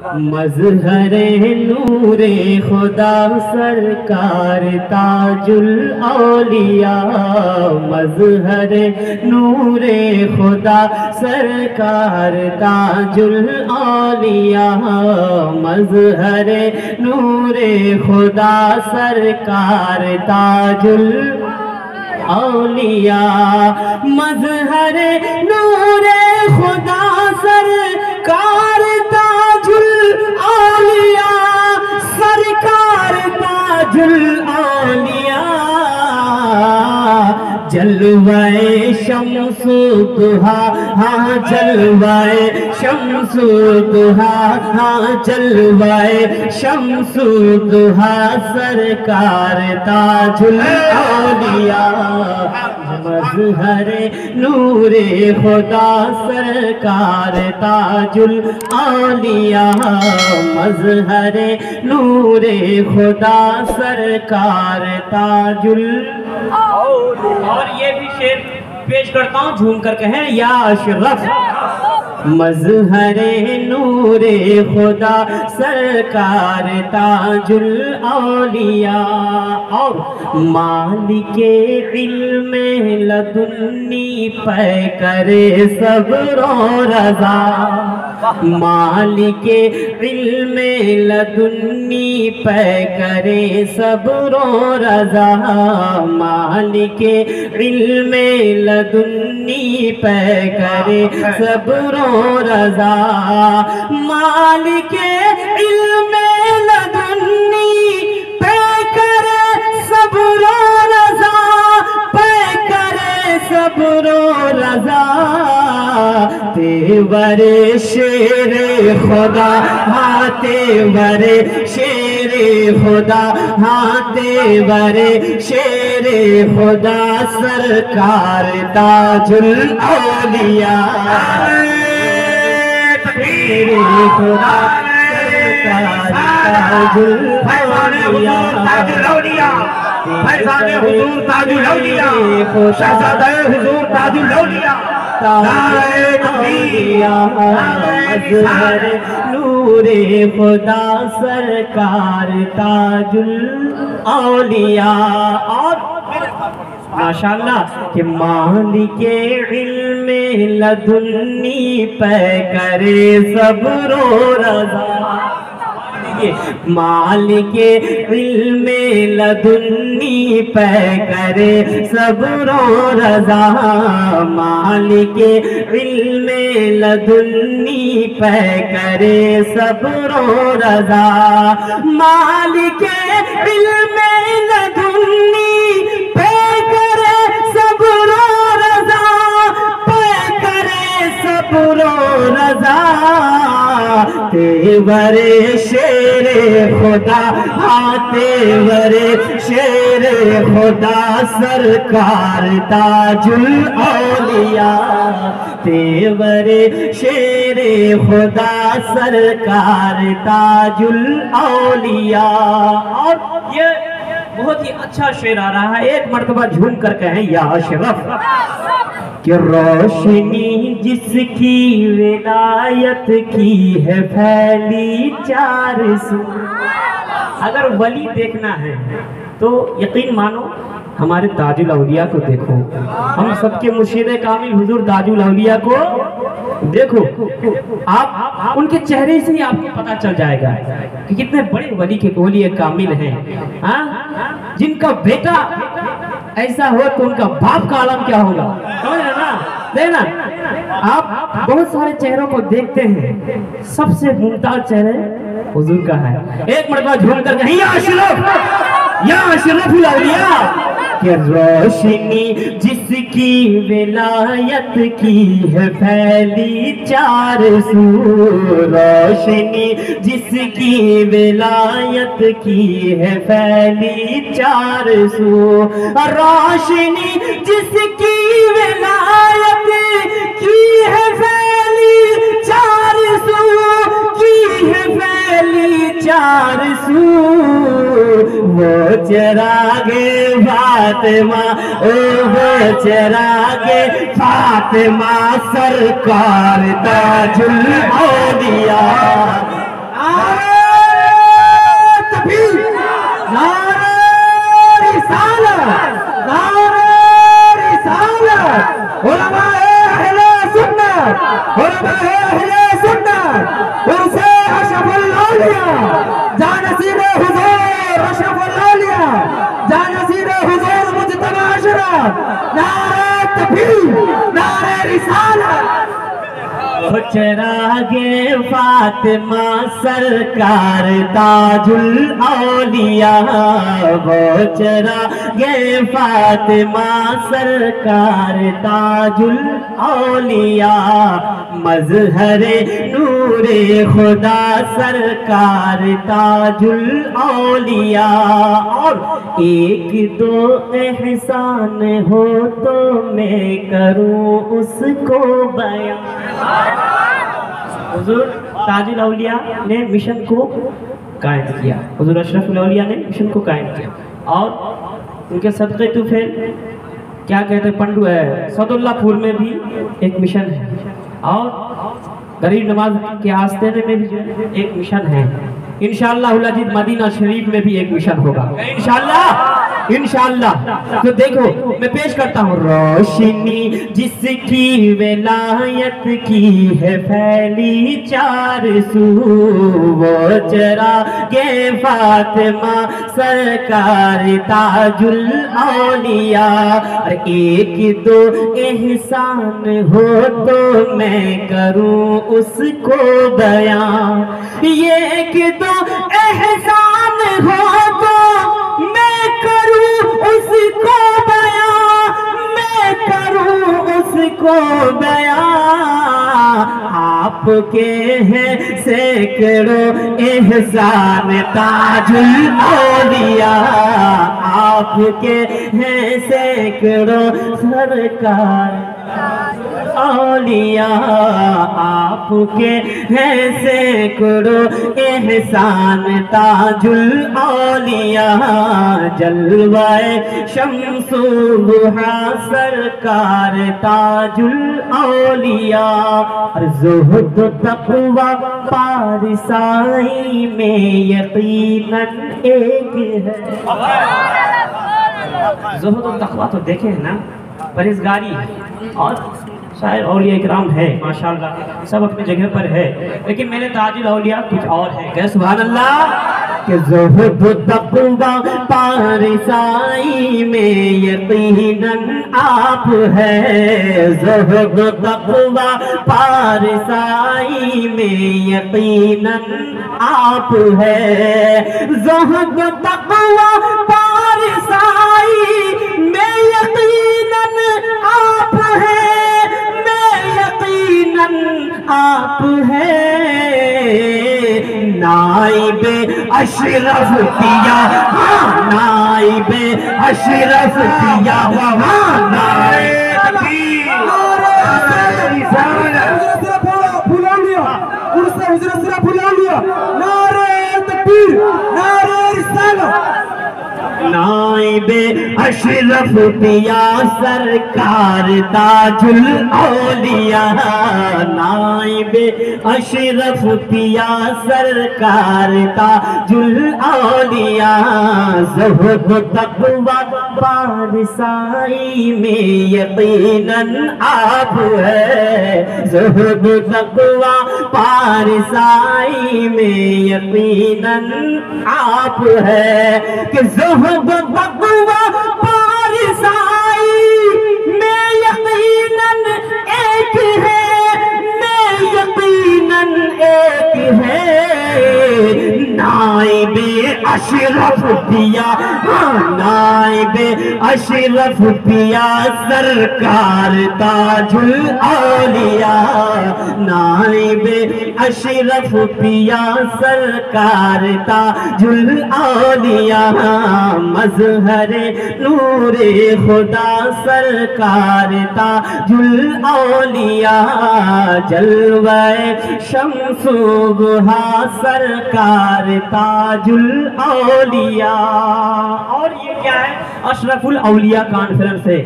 مظہر نور خدا سرکار تاج الاولیاء، مظہر نور خدا سرکار تاج الاولیاء، مظہر نور خدا سرکار تاج الاولیاء، مظہر نور خدا سرکار تاج الاولیاء، سرکار تاج الاولیاء، جلوائے شمس ضحیٰ، ہاں جلوائے شمس ضحیٰ، ہاں جلوائے شمس ضحیٰ، سرکار تاج الاولیاء، مظہر نور خدا سرکار تاج الاولیاء، مظہر نور خدا سرکار تاج الاولیاء۔ اور یہ بھی شعر پیش کرتا ہوں، جھوم کر کہیں یا اشرف، مظہر نور خدا سرکار تاج الاولیاء، اور مالک علم لدنی پے کرے صبر و رضا، مالک علم لدنی پے کرے صبر و رضا، مالک علم لدنی پے کرے صبر و رضا، مالک علم لدنی پے کرے صبر و رضا، پے کرے صبر و رضا، تیور شیر خدا، ہاں تیور شیر خدا، ہاں تیور شیر خدا، سرکار تاج الاولیاء، شیر خدا سرکار تاج الاولیاء، فیضان حضور تاج الاولیاء، شہزادہ حضور تاج الاولیاء، مظہر نور خدا سرکار تاج الاولیاء، اور ماشاءاللہ کہ مالک علم لدنی پے کرے صبر و رضا، مالک علم لدنی پے کرے صبر و رضا، مالک علم لدنی پے کرے صبر و رضا، مالک علم لدنی پے کرے صبر و رضا، پے کرے صبر و رضا، تیور شیر خدا، ہاں تیور شیر خدا، سرکار تاج الاولیاء، تیور شیر خدا سرکار تاج الاولیاء۔ اور یہ بہت ہی اچھا شعر آ رہا ہے، ایک مرتبہ جھوم کر کہیں یا اشرف، کہ روشنی جس کی ولایت کی ہے پھیلی چار سو۔ اگر ولی دیکھنا ہے تو یقین مانو ہمارے تاج الاولیاء کو دیکھو، ہم سب کے مرشد کامل حضور تاج الاولیاء کو دیکھو، آپ ان کے چہرے سے ہی آپ کو پتا چل جائے گا کہ کتنے بڑے ولی کے ولی کامل ہیں، جن کا بیٹا ایسا ہو تو ان کا باپ کا عالم کیا ہوگا، سمجھ رہے نا؟ دیکھنا آپ بہت سارے چہروں کو دیکھتے ہیں، سب سے ممتاز چہرے حضور کا ہے۔ ایک مرتبہ جھوم کر کہیں یا اشرف، یا اشرف الاولیاء، کہ روشنی جس کی ولایت کی ہے پھیلی چار سو، روشنی جس کی ولایت کی ہے پھیلی چار سو، روشنی جس کی ولایت کی ہے پھیلی چار سو، کی ہے پھیلی چار سو، وہ چراغ فاطمہ، وہ چراغ فاطمہ، سرکار تاج الاولیاء، علماء اہل سنت عرص اشرف الاولیاء جانشین حضور اشرف الاولیاء جانشین حضور مجتبی اشرف نعرہ تکبیر نعرہ رسالت وہ چراغ فاطمہ سرکار تاج الاولیاء وہ چراغ فاطمہ سرکار تاج الاولیاء مظہر نور خدا سرکار تاج الاولیاء اور ایک دو احسان ہو تو میں کروں اس کو بیان حضور تاج الاولیاء نے مشن کو قائم کیا حضور اشرف الاولیاء نے مشن کو قائم کیا اور ان کے صدقے طفیل کیا کہتے ہیں پنڈو ہے سعد اللہ پور میں بھی ایک مشن ہے اور غریب نواز کے آستینے میں بھی ایک مشن ہے انشاءاللہ العزیز مدینہ شریف میں بھی ایک مشن ہوگا انشاءاللہ تو دیکھو میں پیش کرتا ہوں روشنی جس کی ولایت کی ہے پھیلی چار سو وہ چراغ فاطمہ سرکار تاج الاولیاء اور ایک دو احسان ہو تو میں کروں اس کو بیان یہ ایک دو احسان ہو تو میں کروں اس کو بیان میں کروں اس کو بیان آپ کے ہیں سینکڑوں احسان تاج الاولیاء آپ کے ہیں سینکڑوں سرکار اولیاء آپ کے ہیں سینکڑوں احسان تاج الاولیاء جلوہ شمس و ضحیٰ سرکار تاج الاولیاء اور زہد و تقوی پارسائی میں یقیناً ایک ہے زہد و تقوی تو دیکھیں نا پرہیزگاری اور شاعر اولیاء اکرام ہے ماشاءاللہ سب اپنی جگہ پر ہے لیکن میرے تاج الاولیاء کچھ اور ہے کہ سبحان اللہ کہ زہد و تقوی پارسائی میں یقیناً آپ ہے زہد و تقوی پارسائی میں یقیناً آپ ہے زہد و تقوی پارسائی میں یقیناً آپ ہے آپ ہے نائب اشرف کیا نائب اشرف کیا نائب اشرف پیا سرکار تاج الاولیاء نائب اشرف پیا سرکار تاج الاولیاء زہد و تقوی پارسائی میں یقیناً آپ ہے زہد و تقوی پارسائی میں یقیناً آپ ہے کہ زہد و تقوی پارسائی میں یقیناً ایک ہے میں یقیناً ایک ہے نائب اشرف پیا نائب اشرف پیا سرکار تاج الاولیاء نائب اشرف پیا سرکار تاج الاولیاء مظہر نور خدا سرکار تاج الاولیاء جلوہ شمس و ضحیٰ سرکار تاج الاولیاء اور یہ کیا ہے اشرف الاولیاء کانفرنس ہے